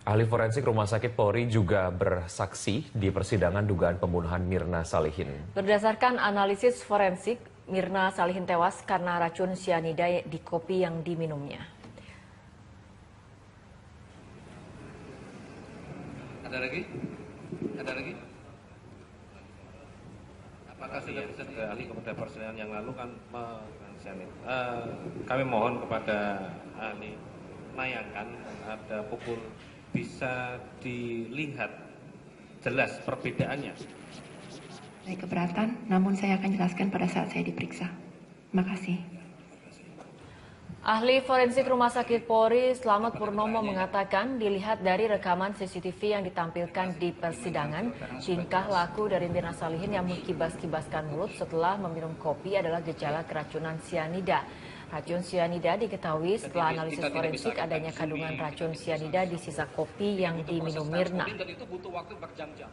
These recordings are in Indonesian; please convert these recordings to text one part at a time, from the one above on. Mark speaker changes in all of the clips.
Speaker 1: Ahli forensik Rumah Sakit Polri juga bersaksi di persidangan dugaan pembunuhan Mirna Salihin.
Speaker 2: Berdasarkan analisis forensik, Mirna Salihin tewas karena racun sianida di kopi yang diminumnya.
Speaker 3: Ada lagi? Ada lagi? Apakah sudah bisa ahli kepada persidangan yang lalu kan kami mohon kepada ahli menayangkan ada pukul bisa dilihat jelas perbedaannya.
Speaker 4: Saya keberatan, namun saya akan jelaskan pada saat saya diperiksa. Terima kasih.
Speaker 2: Ahli forensik Rumah Sakit Polri Slamet Purnomo mengatakan dilihat dari rekaman CCTV yang ditampilkan di persidangan, tingkah laku dari Mirna Salihin yang mengkibas-kibaskan mulut setelah meminum kopi adalah gejala keracunan sianida. Racun sianida diketahui setelah analisis forensik adanya kandungan racun sianida di sisa kopi yang diminum Mirna.
Speaker 3: Itu butuh waktu berjam-jam.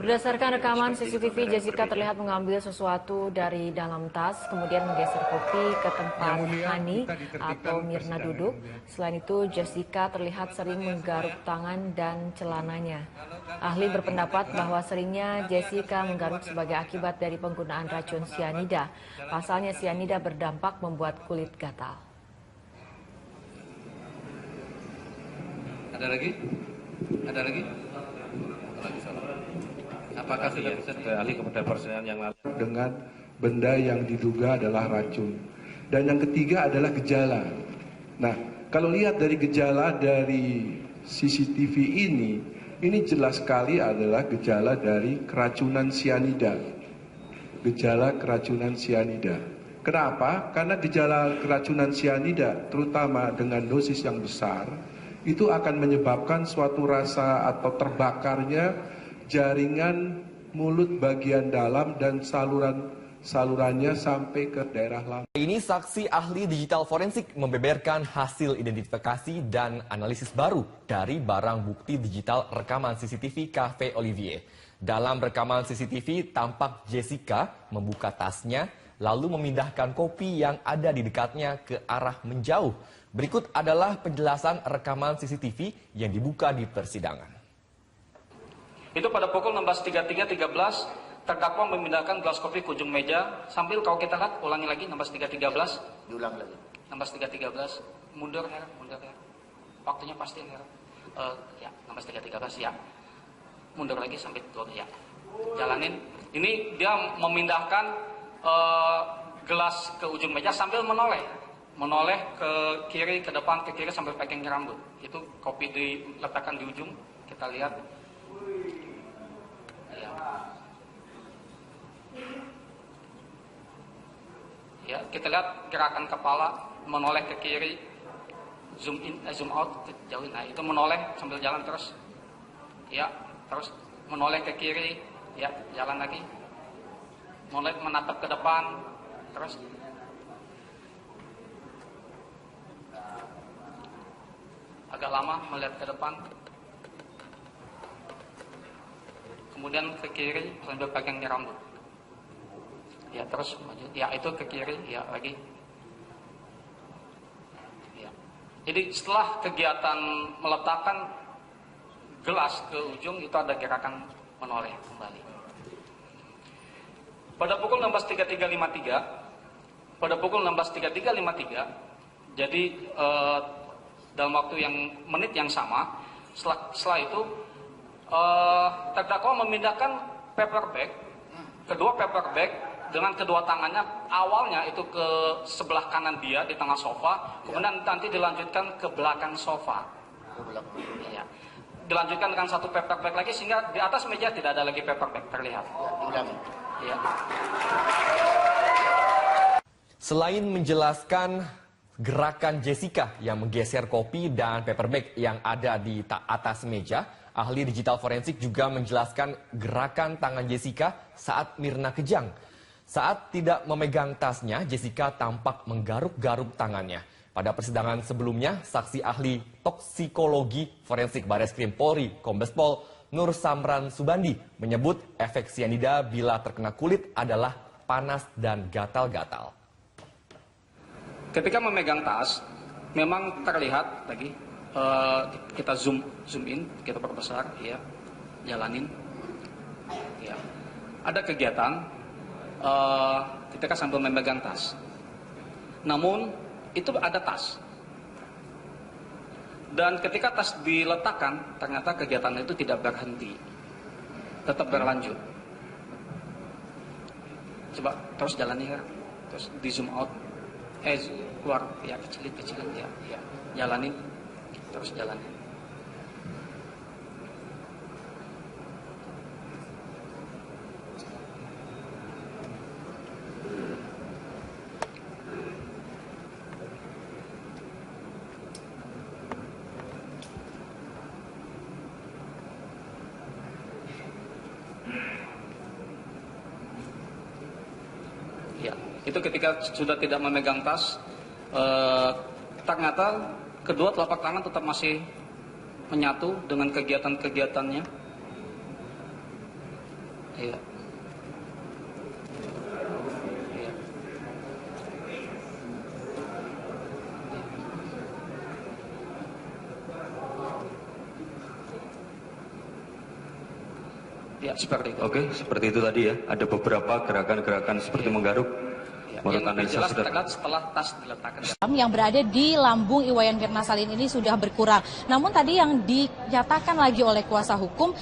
Speaker 2: Berdasarkan rekaman CCTV, Jessica terlihat mengambil sesuatu dari dalam tas, kemudian menggeser kopi ke tempat Hani atau Mirna duduk. Selain itu, Jessica terlihat sering menggaruk tangan dan celananya. Ahli berpendapat bahwa seringnya Jessica menggaruk sebagai akibat dari penggunaan racun sianida. Pasalnya sianida berdampak membuat kulit gatal.
Speaker 3: Ada lagi? Ada lagi? Apakah sudah bisa ahli kepada persidangan yang lalu?
Speaker 5: Dengan benda yang diduga adalah racun. Dan yang ketiga adalah gejala. Nah, kalau lihat dari gejala dari CCTV ini jelas sekali adalah gejala dari keracunan sianida. Gejala keracunan sianida. Kenapa? Karena gejala keracunan sianida, terutama dengan dosis yang besar, itu akan menyebabkan suatu rasa atau terbakarnya jaringan mulut bagian dalam dan salurannya sampai ke daerah lambung.
Speaker 6: Ini saksi ahli digital forensik membeberkan hasil identifikasi dan analisis baru dari barang bukti digital rekaman CCTV Cafe Olivier. Dalam rekaman CCTV tampak Jessica membuka tasnya lalu memindahkan kopi yang ada di dekatnya ke arah menjauh. Berikut adalah penjelasan rekaman CCTV yang dibuka di persidangan.
Speaker 7: Itu pada pukul 16.33.13 terdakwa memindahkan gelas kopi ke ujung meja sambil kalau kita lihat ulangi lagi 16.3.13
Speaker 3: Diulang lagi.
Speaker 7: 16.3.13 mundur ya, waktunya pasti ya. Ya 16.3.13 ya mundur lagi sampai ya jalanin. Ini dia memindahkan gelas ke ujung meja sambil menoleh ke kiri, ke depan, ke kiri sambil pegang rambut. Itu kopi diletakkan di ujung, kita lihat. Ya, kita lihat gerakan kepala menoleh ke kiri, zoom in, zoom out, jauhin. Nah, itu menoleh sambil jalan terus. Ya, terus menoleh ke kiri, ya, jalan lagi. Menoleh menatap ke depan, terus. Agak lama melihat ke depan. Kemudian ke kiri sambil pegang rambut. Ya terus maju. Ya itu ke kiri. Ya lagi. Ya. Jadi setelah kegiatan meletakkan gelas ke ujung itu ada gerakan menoleh kembali. Pada pukul 16.33.53, pada pukul 16.33.53, jadi dalam waktu yang menit yang sama, setelah itu terdakwa memindahkan paper bag, kedua paper bag dengan kedua tangannya, awalnya itu ke sebelah kanan dia di tengah sofa, kemudian nanti dilanjutkan ke belakang sofa. Ya. Dilanjutkan dengan satu paper bag lagi sehingga di atas meja tidak ada lagi paper bag terlihat. Ya.
Speaker 6: Selain menjelaskan gerakan Jessica yang menggeser kopi dan paper bag yang ada di atas meja, ahli digital forensik juga menjelaskan gerakan tangan Jessica saat Mirna kejang. Saat tidak memegang tasnya, Jessica tampak menggaruk-garuk tangannya. Pada persidangan sebelumnya, saksi ahli toksikologi forensik Bareskrim Polri, Kombes Pol Nur Samran Subandi menyebut efek sianida bila terkena kulit adalah panas dan gatal-gatal.
Speaker 7: Ketika memegang tas, memang terlihat lagi, kita zoom in, kita perbesar, ya, jalanin, ya. Ada kegiatan ketika sambil memegang tas. Namun itu ada tas. Dan ketika tas diletakkan, ternyata kegiatan itu tidak berhenti, tetap berlanjut. Coba terus jalani ya, terus di zoom out, keluar, ya kecilin, ya, jalanin, terus jalanin. Ya, itu ketika sudah tidak memegang tas, ternyata kedua telapak tangan tetap masih menyatu dengan kegiatan-kegiatannya. Iya. Iya. Ya, seperti itu.
Speaker 8: Oke, seperti itu tadi ya. Ada beberapa gerakan-gerakan seperti menggaruk.
Speaker 7: Yang jelas terlihat setelah tas diletakkan.
Speaker 9: Yang berada di lambung Iwayan Mirna Salihin ini sudah berkurang. Namun tadi yang dinyatakan lagi oleh kuasa hukum,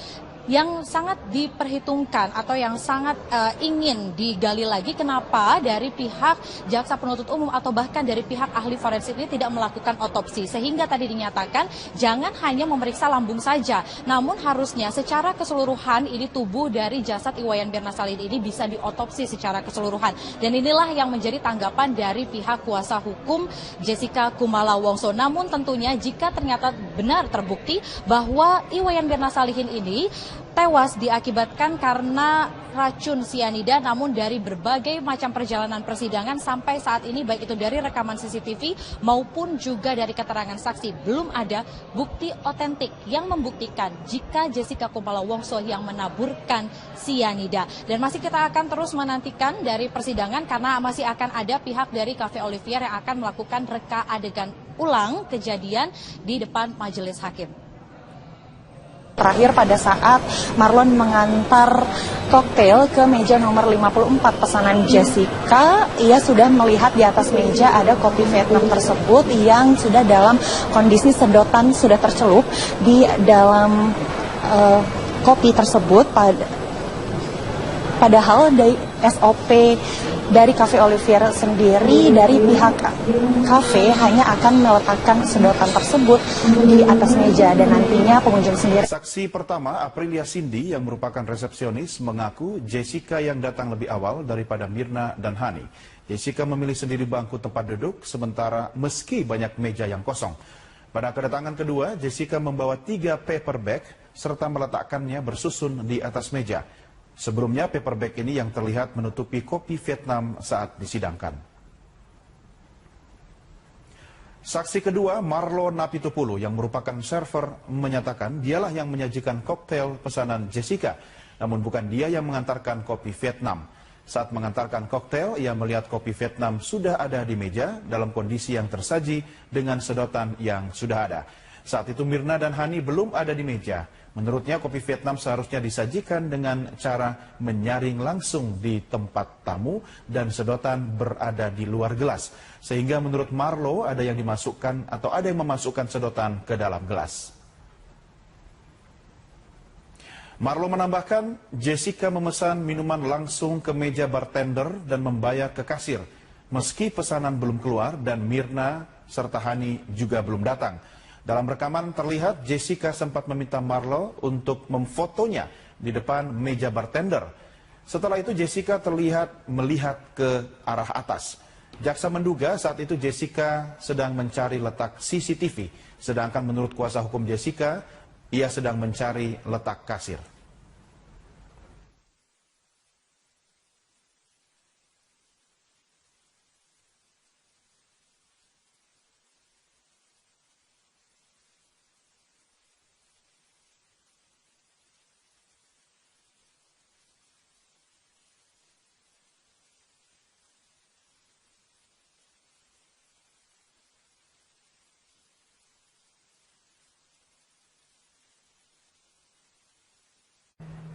Speaker 9: yang sangat diperhitungkan atau yang sangat ingin digali lagi, kenapa dari pihak jaksa penuntut umum atau bahkan dari pihak ahli forensik ini tidak melakukan otopsi, sehingga tadi dinyatakan jangan hanya memeriksa lambung saja, namun harusnya secara keseluruhan ini tubuh dari jasad Iwayan Mirna Salihin ini bisa diotopsi secara keseluruhan. Dan inilah yang menjadi tanggapan dari pihak kuasa hukum Jessica Kumala Wongso. Namun tentunya jika ternyata benar terbukti bahwa Iwayan Mirna Salihin ini tewas diakibatkan karena racun sianida, namun dari berbagai macam perjalanan persidangan sampai saat ini, baik itu dari rekaman CCTV maupun juga dari keterangan saksi, belum ada bukti otentik yang membuktikan jika Jessica Kumala Wongso yang menaburkan sianida. Dan masih kita akan terus menantikan dari persidangan karena masih akan ada pihak dari Cafe Olivier yang akan melakukan reka adegan ulang kejadian di depan majelis hakim.
Speaker 10: Terakhir pada saat Marlon mengantar koktail ke meja nomor 54 pesanan Jessica, ia sudah melihat di atas meja ada kopi Vietnam tersebut yang sudah dalam kondisi sedotan sudah tercelup di dalam kopi tersebut. Padahal dari SOP dari Cafe Olivier sendiri, dari pihak kafe hanya akan meletakkan sedotan tersebut di atas meja dan nantinya pengunjung sendiri.
Speaker 11: Saksi pertama, Aprilia Cindy yang merupakan resepsionis, mengaku Jessica yang datang lebih awal daripada Mirna dan Hani. Jessica memilih sendiri bangku tempat duduk, sementara meski banyak meja yang kosong. Pada kedatangan kedua, Jessica membawa 3 paper bag serta meletakkannya bersusun di atas meja. Sebelumnya, paper bag ini yang terlihat menutupi kopi Vietnam saat disidangkan. Saksi kedua, Marlo Napitupulu yang merupakan server, menyatakan dialah yang menyajikan koktail pesanan Jessica, namun bukan dia yang mengantarkan kopi Vietnam. Saat mengantarkan koktail, ia melihat kopi Vietnam sudah ada di meja dalam kondisi yang tersaji dengan sedotan yang sudah ada. Saat itu Mirna dan Hani belum ada di meja. Menurutnya kopi Vietnam seharusnya disajikan dengan cara menyaring langsung di tempat tamu dan sedotan berada di luar gelas. Sehingga menurut Marlo ada yang dimasukkan atau ada yang memasukkan sedotan ke dalam gelas. Marlo menambahkan, Jessica memesan minuman langsung ke meja bartender dan membayar ke kasir. Meski pesanan belum keluar dan Mirna serta Hani juga belum datang. Dalam rekaman terlihat Jessica sempat meminta Marlo untuk memfotonya di depan meja bartender. Setelah itu Jessica terlihat melihat ke arah atas. Jaksa menduga saat itu Jessica sedang mencari letak CCTV, sedangkan menurut kuasa hukum Jessica, ia sedang mencari letak kasir.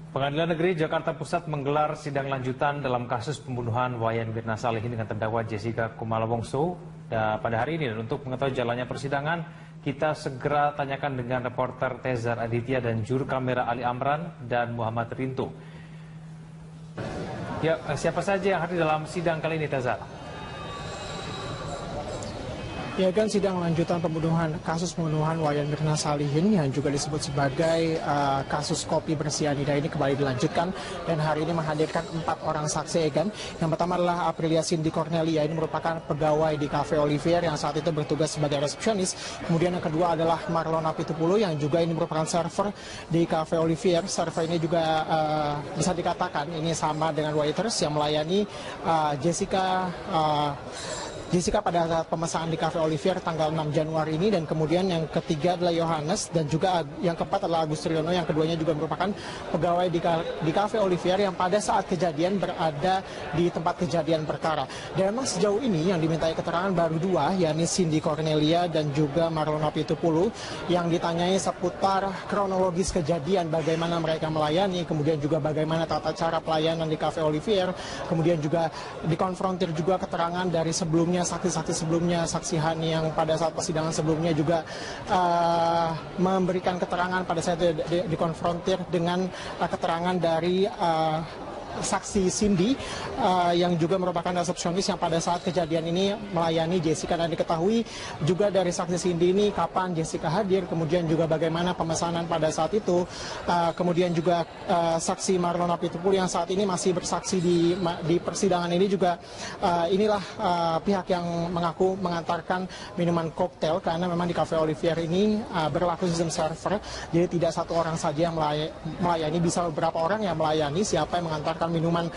Speaker 12: Pengadilan Negeri Jakarta Pusat menggelar sidang lanjutan dalam kasus pembunuhan Wayan Mirna Salihin dengan terdakwa Jessica Kumala Wongso pada hari ini. Dan untuk mengetahui jalannya persidangan, kita segera tanyakan dengan reporter Tezar Aditya dan juru kamera Ali Amran dan Muhammad Rinto. Ya, siapa saja yang hadir dalam sidang kali ini, Tezar?
Speaker 13: Ya kan, sidang lanjutan kasus pembunuhan Wayan Mirna Salihin yang juga disebut sebagai kasus kopi bersianida ini kembali dilanjutkan, dan hari ini menghadirkan 4 orang saksi, Egan. Yang pertama adalah Aprilia Cindy Cornelia, ini merupakan pegawai di Cafe Olivier yang saat itu bertugas sebagai resepsionis. Kemudian yang kedua adalah Marlon Apitupulu yang juga ini merupakan server di Cafe Olivier. Server ini juga bisa dikatakan ini sama dengan waiters yang melayani Jessica pada saat pemesanan di Cafe Olivier tanggal 6 Januari ini. Dan kemudian yang ketiga adalah Yohanes, dan juga yang keempat adalah Agus Triyono yang keduanya juga merupakan pegawai di Cafe Olivier yang pada saat kejadian berada di tempat kejadian perkara. Dan memang sejauh ini yang dimintai keterangan baru 2, yakni Cindy Cornelia dan juga Marlon Apitupulu, yang ditanyai seputar kronologis kejadian, bagaimana mereka melayani, kemudian juga bagaimana tata cara pelayanan di Cafe Olivier, kemudian juga dikonfrontir juga keterangan dari sebelumnya saksi-saksi sebelumnya, saksi Hani yang pada saat persidangan sebelumnya juga memberikan keterangan pada saat dikonfrontir dengan keterangan dari saksi Cindy yang juga merupakan resepsionis yang pada saat kejadian ini melayani Jessica. Dan diketahui juga dari saksi Cindy ini kapan Jessica hadir, kemudian juga bagaimana pemesanan pada saat itu. Kemudian juga saksi Marlon Apitupulu yang saat ini masih bersaksi di persidangan ini juga inilah pihak yang mengaku mengantarkan minuman koktail, karena memang di Cafe Olivier ini berlaku sistem server, jadi tidak satu orang saja yang melayani, bisa beberapa orang yang melayani. Siapa yang mengantarkan minuman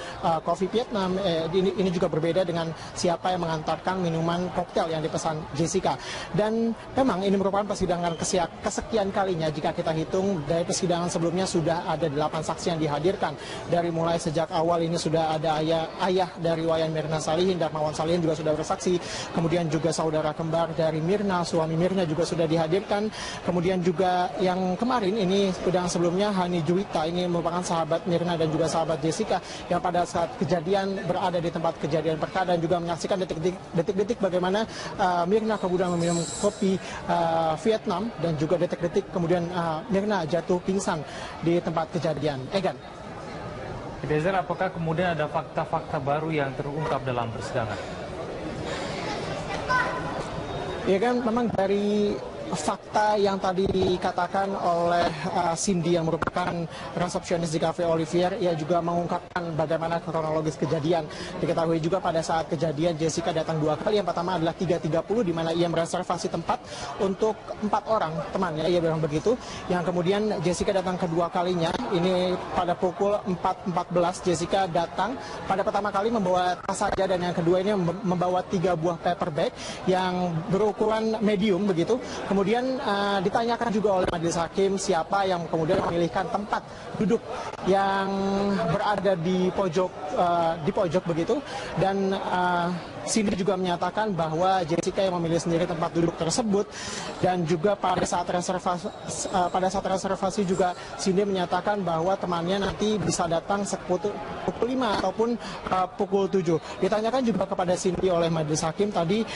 Speaker 13: kopi Vietnam ini juga berbeda dengan siapa yang mengantarkan minuman koktail yang dipesan Jessica. Dan memang ini merupakan persidangan kesekian kalinya jika kita hitung dari persidangan sebelumnya sudah ada 8 saksi yang dihadirkan. Dari mulai sejak awal ini sudah ada ayah dari Wayan Mirna Salihin, Darmawan Salihin juga sudah bersaksi. Kemudian juga saudara kembar dari Mirna, suami Mirna juga sudah dihadirkan. Kemudian juga yang kemarin ini persidangan sebelumnya Hani Juwita, ini merupakan sahabat Mirna dan juga sahabat Jessica yang pada saat kejadian berada di tempat kejadian perkara dan juga menyaksikan detik-detik bagaimana Mirna kemudian meminum kopi Vietnam, dan juga detik-detik kemudian Mirna jatuh pingsan di tempat kejadian. Egan.
Speaker 12: Dezer, apakah kemudian ada fakta-fakta baru yang terungkap dalam persidangan?
Speaker 13: Ya kan, memang dari fakta yang tadi dikatakan oleh Cindy yang merupakan resepsionis di Cafe Olivier, ia juga mengungkapkan bagaimana kronologis kejadian. Diketahui juga pada saat kejadian Jessica datang 2 kali. Yang pertama adalah 3.30 di mana ia mereservasi tempat untuk 4 orang temannya, ia bilang begitu. Yang kemudian Jessica datang kedua kalinya, ini pada pukul 4.14 Jessica datang. Pada pertama kali membawa tas saja, dan yang kedua ini membawa 3 buah paper bag yang berukuran medium begitu. Kemudian ditanyakan juga oleh majelis hakim siapa yang kemudian memilihkan tempat duduk yang berada di pojok begitu. Dan Cindy juga menyatakan bahwa Jessica yang memilih sendiri tempat duduk tersebut. Dan juga pada saat reservasi juga Cindy menyatakan bahwa temannya nanti bisa datang pukul 5 ataupun pukul 7. Ditanyakan juga kepada Cindy oleh majelis hakim tadi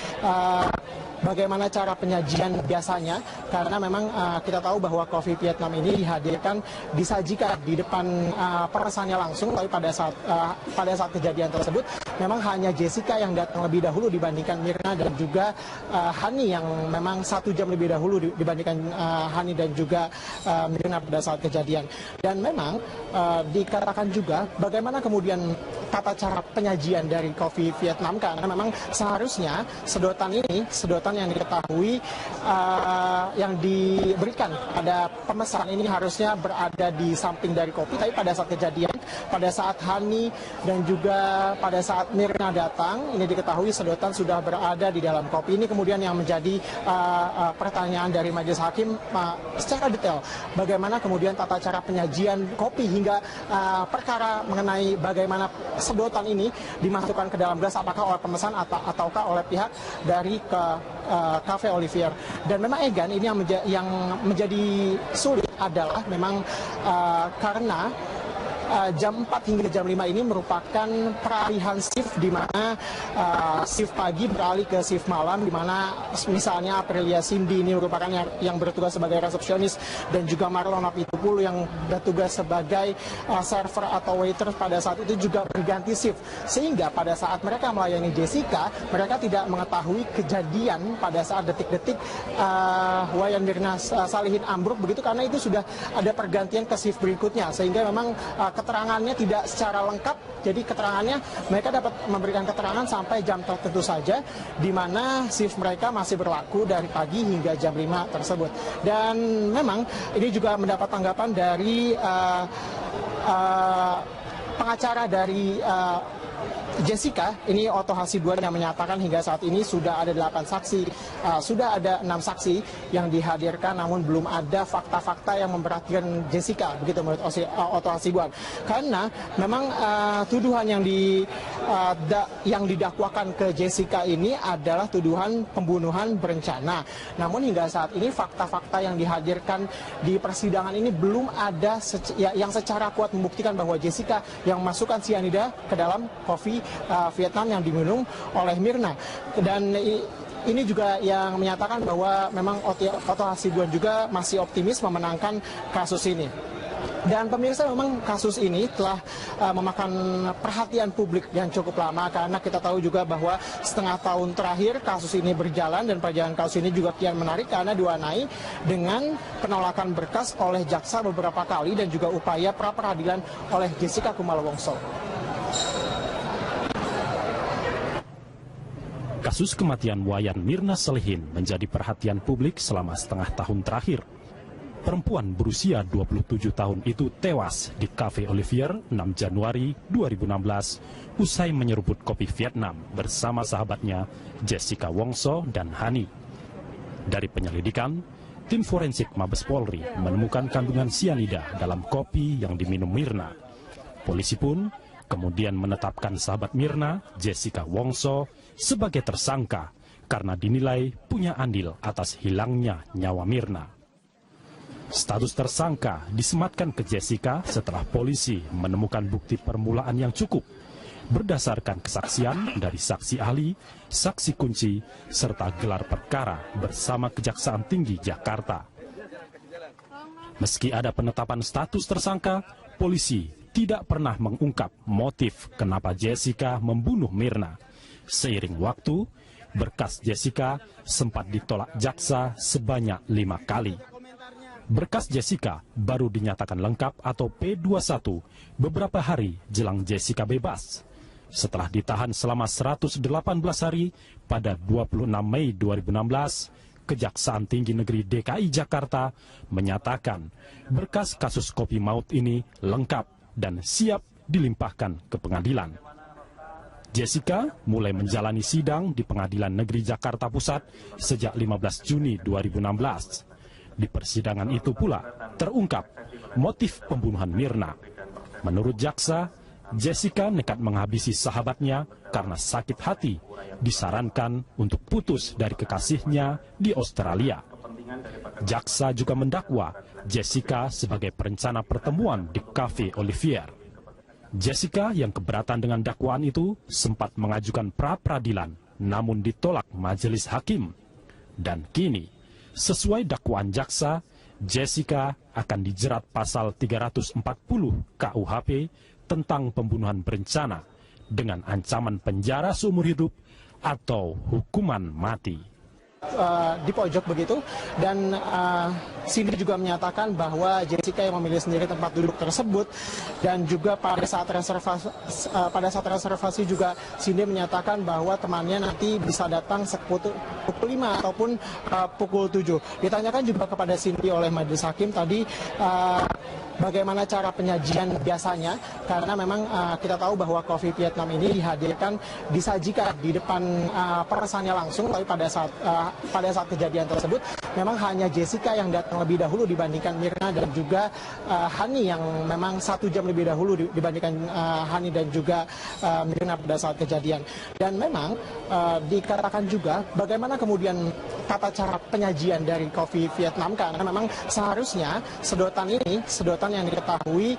Speaker 13: bagaimana cara penyajian biasanya, karena memang kita tahu bahwa kopi Vietnam ini disajikan di depan pemesannya langsung, tapi pada saat kejadian tersebut memang hanya Jessica yang datang lebih dahulu dibandingkan Mirna dan juga Hani yang memang 1 jam lebih dahulu dibandingkan Hani dan juga Mirna pada saat kejadian. Dan memang dikatakan juga bagaimana kemudian tata cara penyajian dari kopi Vietnam, karena memang seharusnya sedotan yang diketahui yang diberikan pada pemesan ini harusnya berada di samping dari kopi, tapi pada saat kejadian, pada saat Hani dan juga pada saat Mirna datang, ini diketahui sedotan sudah berada di dalam kopi. Ini kemudian yang menjadi pertanyaan dari majelis hakim secara detail, bagaimana kemudian tata cara penyajian kopi hingga perkara mengenai bagaimana sedotan ini dimasukkan ke dalam gelas, apakah oleh pemesan ataukah oleh pihak dari Cafe Olivier. Dan memang Egan, ini yang menjadi sulit adalah memang karena jam 4 hingga jam 5 ini merupakan peralihan shift, di mana shift pagi beralih ke shift malam, di mana misalnya Aprilia Cindy ini merupakan yang bertugas sebagai resepsionis, dan juga Marlon Napitupulu yang bertugas sebagai server atau waiter pada saat itu juga berganti shift, sehingga pada saat mereka melayani Jessica, mereka tidak mengetahui kejadian pada saat detik-detik Wayan Mirna Salihin ambruk begitu, karena itu sudah ada pergantian ke shift berikutnya, sehingga memang keterangannya tidak secara lengkap. Jadi keterangannya, mereka dapat memberikan keterangan sampai jam tertentu saja, di mana shift mereka masih berlaku dari pagi hingga jam 5 tersebut. Dan memang ini juga mendapat tanggapan dari pengacara dari Jessica, ini Otto Hasibuan, yang menyatakan hingga saat ini sudah ada 8 saksi, sudah ada 6 saksi yang dihadirkan, namun belum ada fakta-fakta yang memperhatikan Jessica, begitu menurut Otto Hasibuan. Karena memang tuduhan yang didakwakan ke Jessica ini adalah tuduhan pembunuhan berencana. Namun hingga saat ini fakta-fakta yang dihadirkan di persidangan ini belum ada yang secara kuat membuktikan bahwa Jessica yang masukkan sianida ke dalam kopi Vietnam yang diminum oleh Mirna. Dan ini juga yang menyatakan bahwa memang Otto Hasibuan juga masih optimis memenangkan kasus ini. Dan pemirsa, memang kasus ini telah memakan perhatian publik yang cukup lama, karena kita tahu juga bahwa setengah tahun terakhir kasus ini berjalan, dan perjalanan kasus ini juga kian menarik karena diwarnai dengan penolakan berkas oleh jaksa beberapa kali dan juga upaya pra-peradilan oleh Jessica Kumala Wongso.
Speaker 14: Kasus kematian Wayan Mirna Salihin menjadi perhatian publik selama setengah tahun terakhir. Perempuan berusia 27 tahun itu tewas di Cafe Olivier 6 Januari 2016 usai menyeruput kopi Vietnam bersama sahabatnya Jessica Wongso dan Hani. Dari penyelidikan, tim forensik Mabes Polri menemukan kandungan sianida dalam kopi yang diminum Mirna. Polisi pun kemudian menetapkan sahabat Mirna, Jessica Wongso, sebagai tersangka karena dinilai punya andil atas hilangnya nyawa Mirna. Status tersangka disematkan ke Jessica setelah polisi menemukan bukti permulaan yang cukup berdasarkan kesaksian dari saksi ahli, saksi kunci, serta gelar perkara bersama Kejaksaan Tinggi Jakarta. Meski ada penetapan status tersangka, polisi tidak pernah mengungkap motif kenapa Jessica membunuh Mirna. Seiring waktu, berkas Jessica sempat ditolak jaksa sebanyak 5 kali. Berkas Jessica baru dinyatakan lengkap atau P21 beberapa hari jelang Jessica bebas. Setelah ditahan selama 118 hari pada 26 Mei 2016, Kejaksaan Tinggi Negeri DKI Jakarta menyatakan berkas kasus kopi maut ini lengkap dan siap dilimpahkan ke pengadilan. Jessica mulai menjalani sidang di Pengadilan Negeri Jakarta Pusat sejak 15 Juni 2016. Di persidangan itu pula terungkap motif pembunuhan Mirna. Menurut jaksa, Jessica nekat menghabisi sahabatnya karena sakit hati, disarankan untuk putus dari kekasihnya di Australia. Jaksa juga mendakwa Jessica sebagai perencana pertemuan di Cafe Olivier. Jessica yang keberatan dengan dakwaan itu sempat mengajukan pra-peradilan, namun ditolak majelis hakim. Dan kini, sesuai dakwaan jaksa, Jessica akan dijerat pasal 340 KUHP tentang pembunuhan berencana dengan ancaman penjara seumur hidup atau hukuman mati.
Speaker 13: Di pojok begitu, dan Cindy juga menyatakan bahwa Jessica yang memilih sendiri tempat duduk tersebut, dan juga pada saat reservasi juga Cindy menyatakan bahwa temannya nanti bisa datang pukul 5 ataupun pukul 7. Ditanyakan juga kepada Cindy oleh majelis hakim tadi bagaimana cara penyajian biasanya, karena memang kita tahu bahwa kopi Vietnam ini disajikan di depan pemesannya langsung, tapi pada saat kejadian tersebut memang hanya Jessica yang datang lebih dahulu dibandingkan Mirna dan juga Hani yang memang 1 jam lebih dahulu dibandingkan Hani dan juga Mirna pada saat kejadian. Dan memang dikatakan juga bagaimana kemudian tata cara penyajian dari kopi Vietnam, karena memang seharusnya sedotan yang diketahui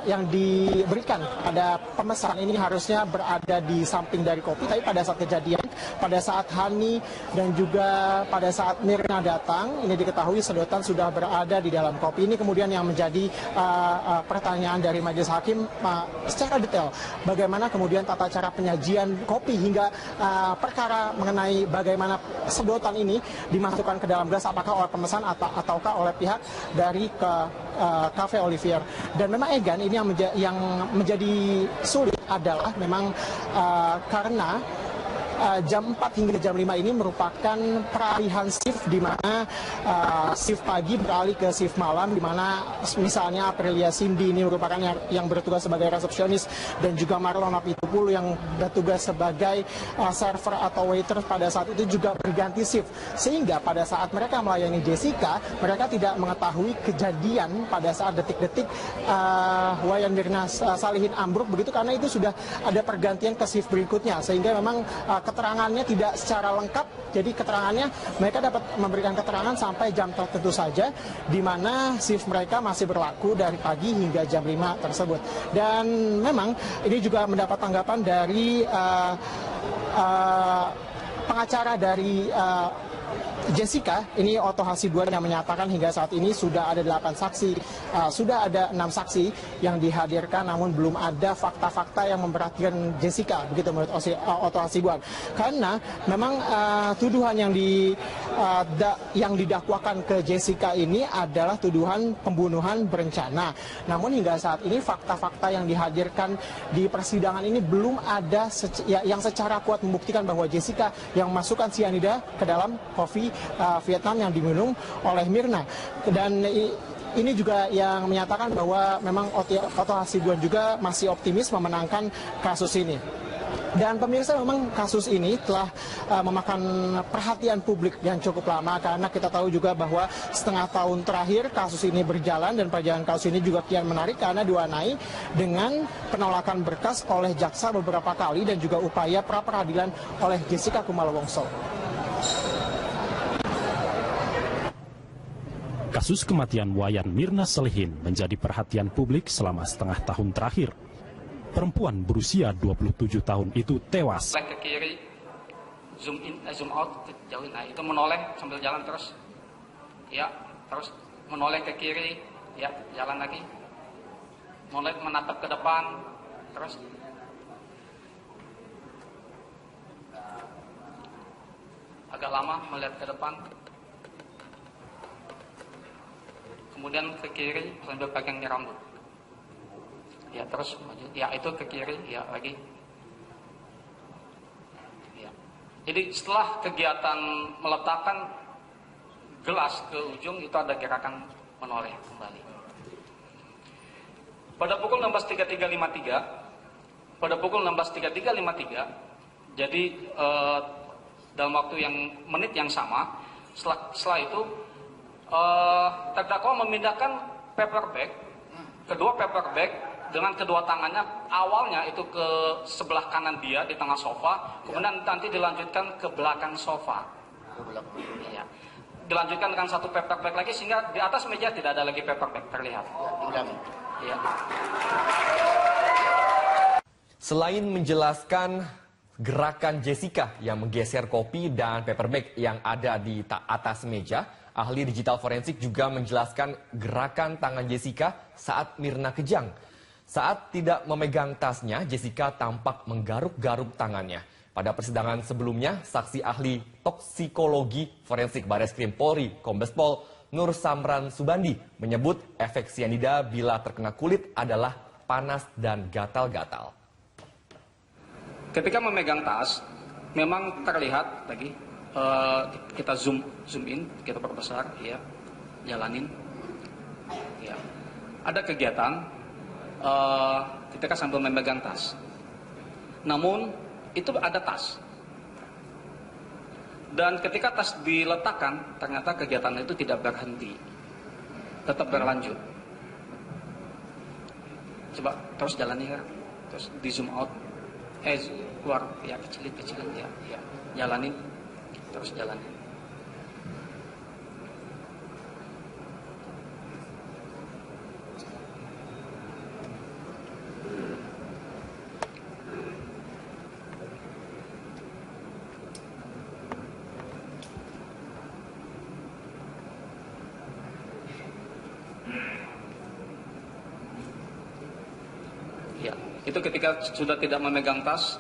Speaker 13: yang diberikan pada pemesan ini harusnya berada di samping dari kopi, tapi pada saat kejadian, pada saat Hani dan juga pada saat Mirna datang, ini diketahui sedotan sudah berada di dalam kopi. Ini kemudian yang menjadi pertanyaan dari majelis hakim secara detail, bagaimana kemudian tata cara penyajian kopi hingga perkara mengenai bagaimana sedotan ini dimasukkan ke dalam gelas, apakah oleh pemesan ataukah oleh pihak dari Cafe Olivier. Dan memang Egan ini yang menjadi sulit adalah memang karena jam 4 hingga jam 5 ini merupakan peralihan shift, di mana shift pagi beralih ke shift malam, di mana misalnya Aprilia Cindy ini merupakan yang bertugas sebagai resepsionis dan juga Marlon Napitupulu yang bertugas sebagai server atau waiter pada saat itu juga berganti shift, sehingga pada saat mereka melayani Jessica, mereka tidak mengetahui kejadian pada saat detik-detik Wayan Mirna Salihin ambruk begitu, karena itu sudah ada pergantian ke shift berikutnya, sehingga memang keterangannya tidak secara lengkap. Jadi keterangannya, mereka dapat memberikan keterangan sampai jam tertentu saja, di mana shift mereka masih berlaku dari pagi hingga jam 5 tersebut. Dan memang ini juga mendapat tanggapan dari pengacara dari Jessica, ini Otto Hasibuan, yang menyatakan hingga saat ini sudah ada 8 saksi, sudah ada 6 saksi yang dihadirkan, namun belum ada fakta-fakta yang memperhatikan Jessica, begitu menurut Otto Hasibuan. Karena memang tuduhan yang didakwakan ke Jessica ini adalah tuduhan pembunuhan berencana. Namun hingga saat ini fakta-fakta yang dihadirkan di persidangan ini belum ada yang secara kuat membuktikan bahwa Jessica yang memasukkan sianida ke dalam kopi Vietnam yang diminum oleh Mirna. Dan ini juga yang menyatakan bahwa memang Otto Hasibuan juga masih optimis memenangkan kasus ini. Dan pemirsa, memang kasus ini telah memakan perhatian publik yang cukup lama, karena kita tahu juga bahwa setengah tahun terakhir kasus ini berjalan, dan perjalanan kasus ini juga kian menarik karena diwarnai dengan penolakan berkas oleh jaksa beberapa kali dan juga upaya pra-peradilan oleh Jessica Kumala Wongso.
Speaker 14: Kasus kematian Wayan Mirna Salihin menjadi perhatian publik selama setengah tahun terakhir. Perempuan berusia 27 tahun itu tewas.
Speaker 7: Ke kiri, zoom in, zoom out, jauhin. Nah, itu menoleh sambil jalan terus. Ya, terus menoleh ke kiri, ya, jalan lagi. Menoleh menatap ke depan, terus. Agak lama melihat ke depan. Kemudian ke kiri sambil pegang rambut. Ya, terus maju. Ya, itu ke kiri, ya lagi. Ya. Jadi setelah kegiatan meletakkan gelas ke ujung, itu ada gerakan menoleh kembali. Pada pukul 16.3353, jadi dalam waktu yang menit yang sama, setelah itu terdakwa memindahkan paper bag, kedua paper bag dengan kedua tangannya, awalnya itu ke sebelah kanan dia di tengah sofa, kemudian nanti dilanjutkan ke belakang sofa. Ya. Dilanjutkan dengan satu paper bag lagi, sehingga di atas meja tidak ada lagi paper bag terlihat. Ya.
Speaker 6: Selain menjelaskan gerakan Jessica yang menggeser kopi dan paper bag yang ada di atas meja, ahli digital forensik juga menjelaskan gerakan tangan Jessica saat Mirna kejang. Saat tidak memegang tasnya, Jessica tampak menggaruk-garuk tangannya. Pada persidangan sebelumnya, saksi ahli toksikologi forensik Bareskrim Polri, Kombes Pol Nur Samran Subandi, menyebut efek sianida bila terkena kulit adalah panas dan gatal-gatal.
Speaker 7: Ketika memegang tas, memang terlihat lagi, kita zoom in, kita perbesar, ya, jalanin, ya. Ada kegiatan ketika sambil memegang tas. Namun itu ada tas. Dan ketika tas diletakkan, ternyata kegiatan itu tidak berhenti, tetap berlanjut. Coba terus jalani ya, terus di zoom out, keluar ya, kecilin ya, jalanin, terus jalanin. Ya, itu ketika sudah tidak memegang tas,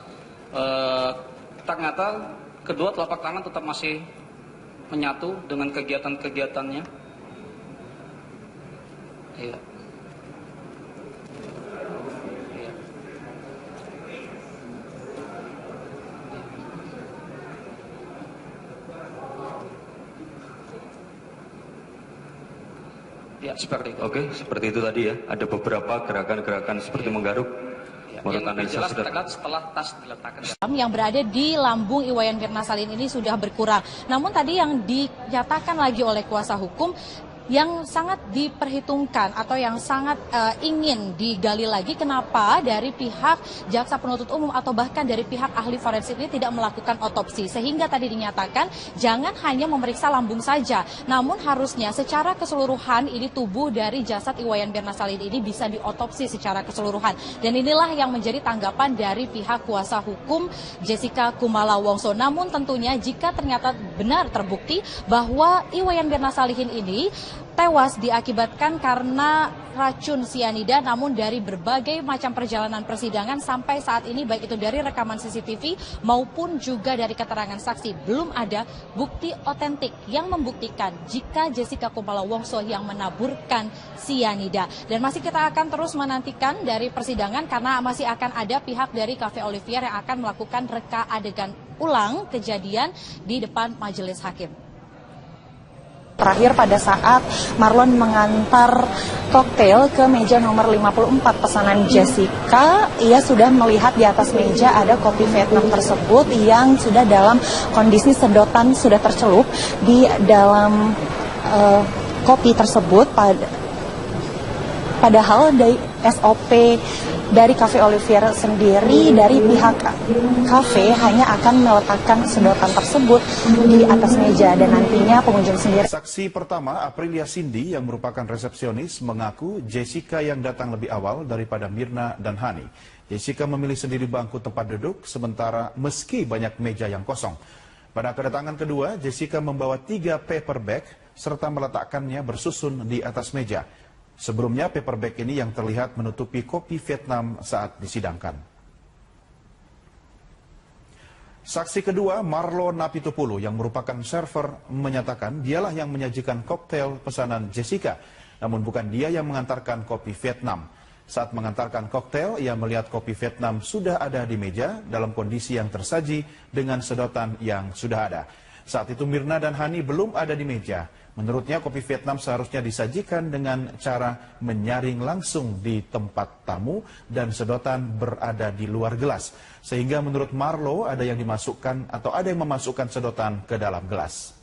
Speaker 7: ternyata kedua telapak tangan tetap masih menyatu dengan kegiatan-kegiatannya. Iya. Iya. Ya, seperti itu.
Speaker 8: Oke, seperti itu tadi ya. Ada beberapa gerakan-gerakan seperti menggaruk.
Speaker 7: Yang lebih jelas terlihat setelah tas diletakkan.
Speaker 9: Yang berada di lambung Iwayan Mirna Salihin ini sudah berkurang. Namun tadi yang dinyatakan lagi oleh kuasa hukum, yang sangat diperhitungkan atau yang sangat ingin digali lagi, kenapa dari pihak jaksa penuntut umum atau bahkan dari pihak ahli forensik ini tidak melakukan otopsi, sehingga tadi dinyatakan jangan hanya memeriksa lambung saja, namun harusnya secara keseluruhan ini tubuh dari jasad Iwayan Mirna Salihin ini bisa diotopsi secara keseluruhan. Dan inilah yang menjadi tanggapan dari pihak kuasa hukum Jessica Kumala Wongso. Namun tentunya jika ternyata benar terbukti bahwa Iwayan Mirna Salihin ini tewas diakibatkan karena racun sianida, namun dari berbagai macam perjalanan persidangan sampai saat ini, baik itu dari rekaman CCTV maupun juga dari keterangan saksi, belum ada bukti otentik yang membuktikan jika Jessica Kumala Wongso yang menaburkan sianida. Dan masih kita akan terus menantikan dari persidangan karena masih akan ada pihak dari Cafe Olivier yang akan melakukan reka adegan ulang kejadian di depan majelis hakim.
Speaker 10: Terakhir pada saat Marlon mengantar koktail ke meja nomor 54 pesanan Jessica, ia sudah melihat di atas meja ada kopi Vietnam tersebut yang sudah dalam kondisi sedotan sudah tercelup di dalam kopi tersebut. Padahal dari SOP dari Cafe Olivier sendiri, dari pihak kafe hanya akan meletakkan sedotan tersebut di atas meja dan nantinya pengunjung sendiri.
Speaker 11: Saksi pertama, Aprilia Cindy yang merupakan resepsionis, mengaku Jessica yang datang lebih awal daripada Mirna dan Hani. Jessica memilih sendiri bangku tempat duduk, sementara meski banyak meja yang kosong. Pada kedatangan kedua, Jessica membawa 3 paper bag serta meletakkannya bersusun di atas meja. Sebelumnya, paper bag ini yang terlihat menutupi kopi Vietnam saat disidangkan. Saksi kedua, Marlo Napitupulu yang merupakan server, menyatakan dialah yang menyajikan koktail pesanan Jessica, namun bukan dia yang mengantarkan kopi Vietnam. Saat mengantarkan koktail, ia melihat kopi Vietnam sudah ada di meja dalam kondisi yang tersaji dengan sedotan yang sudah ada. Saat itu Mirna dan Hani belum ada di meja. Menurutnya kopi Vietnam seharusnya disajikan dengan cara menyaring langsung di tempat tamu dan sedotan berada di luar gelas. Sehingga menurut Marlo ada yang dimasukkan atau ada yang memasukkan sedotan ke dalam gelas.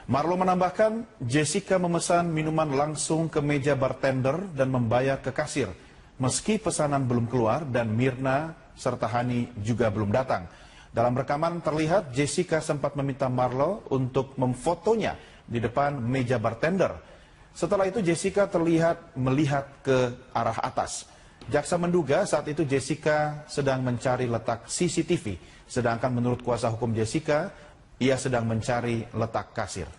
Speaker 11: Marlo menambahkan Jessica memesan minuman langsung ke meja bartender dan membayar ke kasir. Meski pesanan belum keluar dan Mirna serta Hani juga belum datang. Dalam rekaman terlihat Jessica sempat meminta Marlo untuk memfotonya di depan meja bartender. Setelah itu Jessica terlihat melihat ke arah atas. Jaksa menduga saat itu Jessica sedang mencari letak CCTV. Sedangkan menurut kuasa hukum Jessica, ia sedang mencari letak kasir.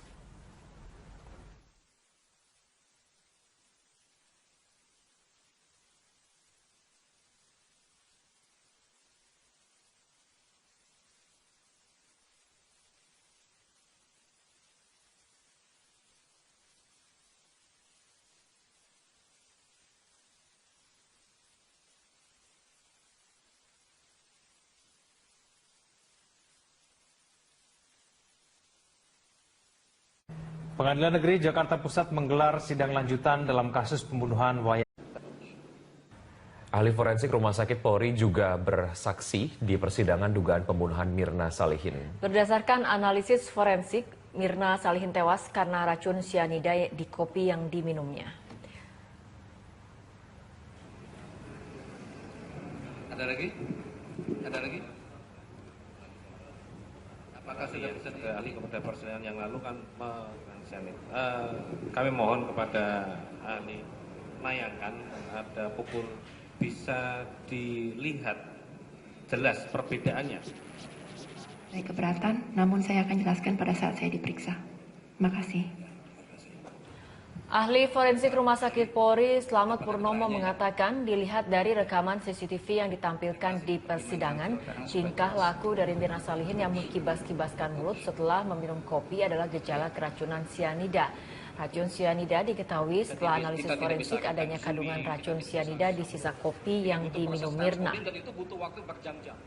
Speaker 12: Pengadilan Negeri Jakarta Pusat menggelar sidang lanjutan dalam kasus pembunuhan Wayan.
Speaker 1: Ahli forensik Rumah Sakit Polri juga bersaksi di persidangan dugaan pembunuhan Mirna Salihin.
Speaker 2: Berdasarkan analisis forensik, Mirna Salihin tewas karena racun sianida di kopi yang diminumnya.
Speaker 3: Ada lagi? Ada lagi? Apakah sudah bisa ahli kepada persidangan yang lalu kan kami mohon kepada ahli mayangkan ada pukul bisa dilihat jelas perbedaannya.
Speaker 4: Saya keberatan, namun saya akan jelaskan pada saat saya diperiksa. Makasih.
Speaker 2: Ahli forensik Rumah Sakit Polri Slamet Purnomo mengatakan dilihat dari rekaman CCTV yang ditampilkan di persidangan, tingkah laku dari Mirna Salihin yang mengkibas-kibaskan mulut setelah meminum kopi adalah gejala keracunan sianida. Racun sianida diketahui setelah analisis forensik adanya kandungan racun sianida di sisa kopi yang diminum Mirna.
Speaker 7: Dan itu butuh waktu berjam-jam.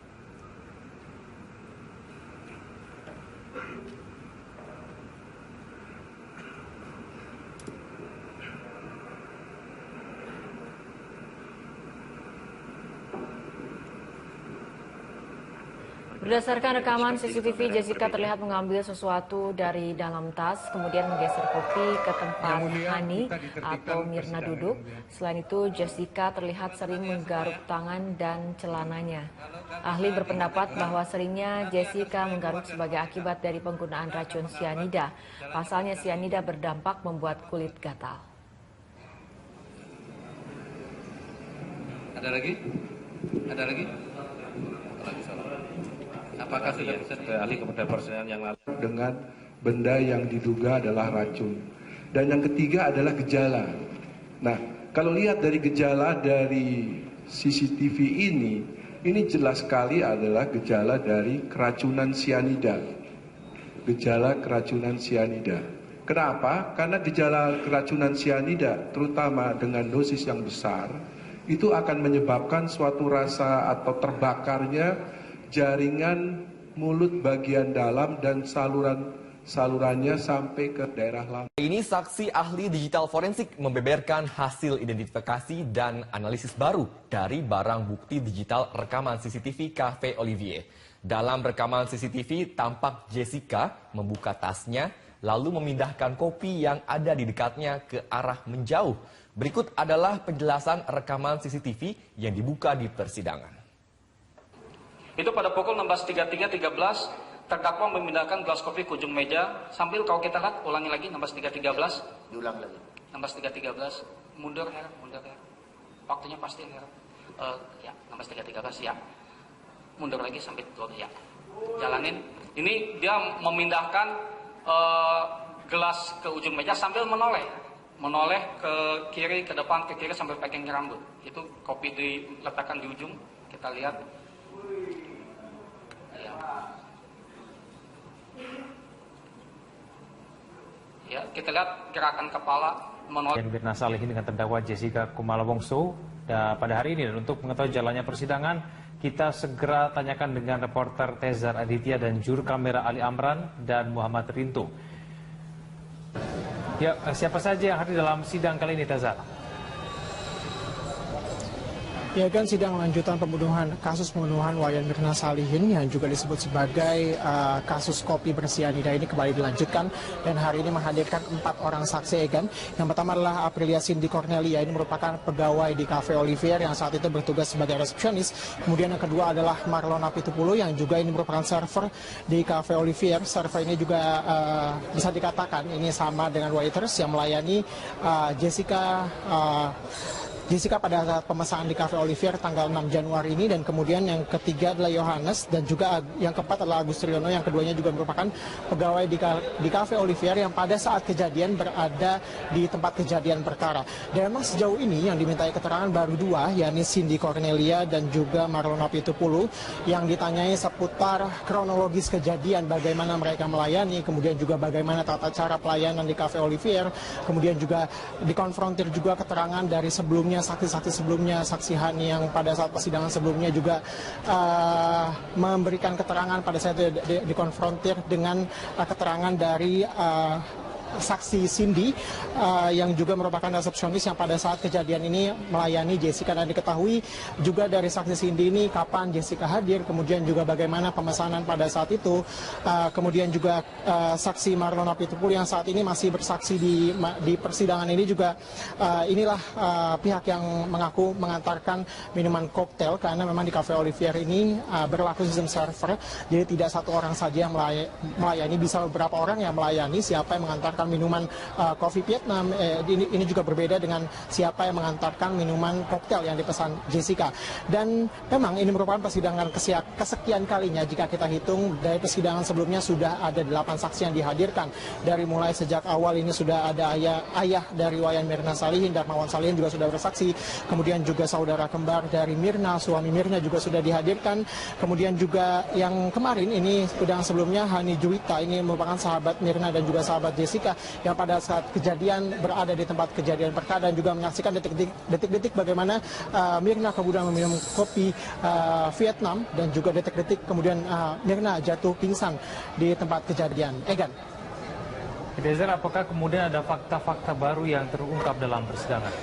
Speaker 2: Berdasarkan rekaman CCTV, Jessica terlihat mengambil sesuatu dari dalam tas, kemudian menggeser kopi ke tempat Hani atau Mirna duduk. Selain itu, Jessica terlihat sering menggaruk tangan dan celananya. Ahli berpendapat bahwa seringnya Jessica menggaruk sebagai akibat dari penggunaan racun sianida. Pasalnya sianida berdampak membuat kulit gatal.
Speaker 3: Ada lagi? Ada lagi? Apakah sudah bisa ahli kepada persidangan yang lalu?
Speaker 5: Dengan benda yang diduga adalah racun. Dan yang ketiga adalah gejala. Nah, kalau lihat dari gejala dari CCTV ini jelas sekali adalah gejala dari keracunan sianida. Gejala keracunan sianida. Kenapa? Karena gejala keracunan sianida, terutama dengan dosis yang besar, itu akan menyebabkan suatu rasa atau terbakarnya jaringan mulut bagian dalam dan salurannya sampai ke daerah lambung.
Speaker 6: Ini saksi ahli digital forensik membeberkan hasil identifikasi dan analisis baru dari barang bukti digital rekaman CCTV Cafe Olivier. Dalam rekaman CCTV tampak Jessica membuka tasnya lalu memindahkan kopi yang ada di dekatnya ke arah menjauh. Berikut adalah penjelasan rekaman CCTV yang dibuka di persidangan.
Speaker 7: Itu pada pukul 16.33.13 terdakwa memindahkan gelas kopi ke ujung meja sambil kalau kita lihat ulangi lagi 16.313 diulang lagi 16.313 mundur ya waktunya pasti ya 16.313 ya mundur lagi sampai ya jalanin ini dia memindahkan gelas ke ujung meja sambil menoleh ke kiri ke depan ke kiri sambil pegang rambut itu kopi diletakkan di ujung kita lihat. Ya, kita lihat gerakan kepala menolak.
Speaker 12: Mirna Salihin dengan terdakwa Jessica Kumala Wongso pada hari ini. Dan untuk mengetahui jalannya persidangan, kita segera tanyakan dengan reporter Tezar Aditya dan juru kamera Ali Amran dan Muhammad Rinto. Ya, siapa saja yang hadir dalam sidang kali ini, Tezar?
Speaker 13: Ya kan sidang lanjutan kasus pembunuhan Wayan Mirna Salihin yang juga disebut sebagai kasus kopi bersianida ini kembali dilanjutkan dan hari ini menghadirkan 4 orang saksi kan. Yang pertama adalah Aprilia Cindy Cornelia, ini merupakan pegawai di Cafe Olivier yang saat itu bertugas sebagai resepsionis. Kemudian yang kedua adalah Marlon Napitupulu yang juga ini merupakan server di Cafe Olivier. Server ini juga bisa dikatakan ini sama dengan waiters yang melayani Jessica pada saat pemesanan di Cafe Olivier tanggal 6 Januari ini. Dan kemudian yang ketiga adalah Yohanes dan juga yang keempat adalah Agus Triyono yang keduanya juga merupakan pegawai di Cafe Olivier yang pada saat kejadian berada di tempat kejadian perkara. Dan memang sejauh ini yang dimintai keterangan baru 2, yakni Cindy Cornelia dan juga Marlon Napitupulu yang ditanyai seputar kronologis kejadian, bagaimana mereka melayani, kemudian juga bagaimana tata cara pelayanan di Cafe Olivier, kemudian juga dikonfrontir juga keterangan dari sebelumnya saksi-saksi sebelumnya, saksi Hani yang pada saat persidangan sebelumnya juga memberikan keterangan pada saat dikonfrontir dengan keterangan dari saksi Cindy yang juga merupakan resepsionis yang pada saat kejadian ini melayani Jessica, dan diketahui juga dari saksi Cindy ini kapan Jessica hadir, kemudian juga bagaimana pemesanan pada saat itu, kemudian juga saksi Marlon Napitupulu yang saat ini masih bersaksi di persidangan ini juga inilah pihak yang mengaku mengantarkan minuman koktail, karena memang di Cafe Olivier ini berlaku sistem server, jadi tidak satu orang saja yang melayani, bisa beberapa orang yang melayani. Siapa yang mengantarkan minuman kopi Vietnam ini juga berbeda dengan siapa yang mengantarkan minuman koktail yang dipesan Jessica. Dan memang ini merupakan persidangan kesekian kalinya jika kita hitung dari persidangan sebelumnya sudah ada 8 saksi yang dihadirkan. Dari mulai sejak awal ini sudah ada ayah dari Wayan Mirna Salihin, Darmawan Salihin juga sudah bersaksi, kemudian juga saudara kembar dari Mirna, suami Mirna juga sudah dihadirkan, kemudian juga yang kemarin ini sidang sebelumnya Hani Juwita, ini merupakan sahabat Mirna dan juga sahabat Jessica yang pada saat kejadian berada di tempat kejadian perkara dan juga menyaksikan detik-detik bagaimana Mirna kemudian meminum kopi Vietnam, dan juga detik-detik kemudian Mirna jatuh pingsan di tempat kejadian. Egan.
Speaker 12: Eliezer, apakah kemudian ada fakta-fakta baru yang terungkap dalam persidangan?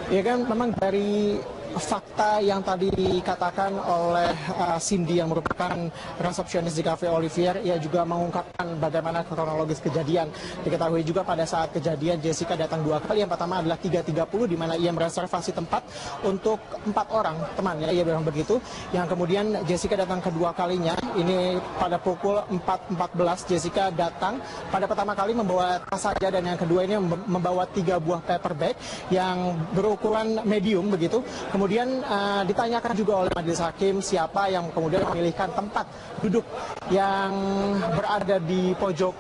Speaker 13: Ya kan, memang dari fakta yang tadi dikatakan oleh Cindy yang merupakan resepsionis di Cafe Olivier, ia juga mengungkapkan bagaimana kronologis kejadian. Diketahui juga pada saat kejadian Jessica datang 2 kali. Yang pertama adalah 3.30 di mana ia mereservasi tempat untuk 4 orang temannya, ia bilang begitu. Yang kemudian Jessica datang kedua kalinya, ini pada pukul 4.14 Jessica datang. Pada pertama kali membawa tas saja, dan yang kedua ini membawa 3 buah paper bag yang berukuran medium begitu. Kemudian ditanyakan juga oleh majelis hakim siapa yang kemudian memilihkan tempat duduk yang berada di pojok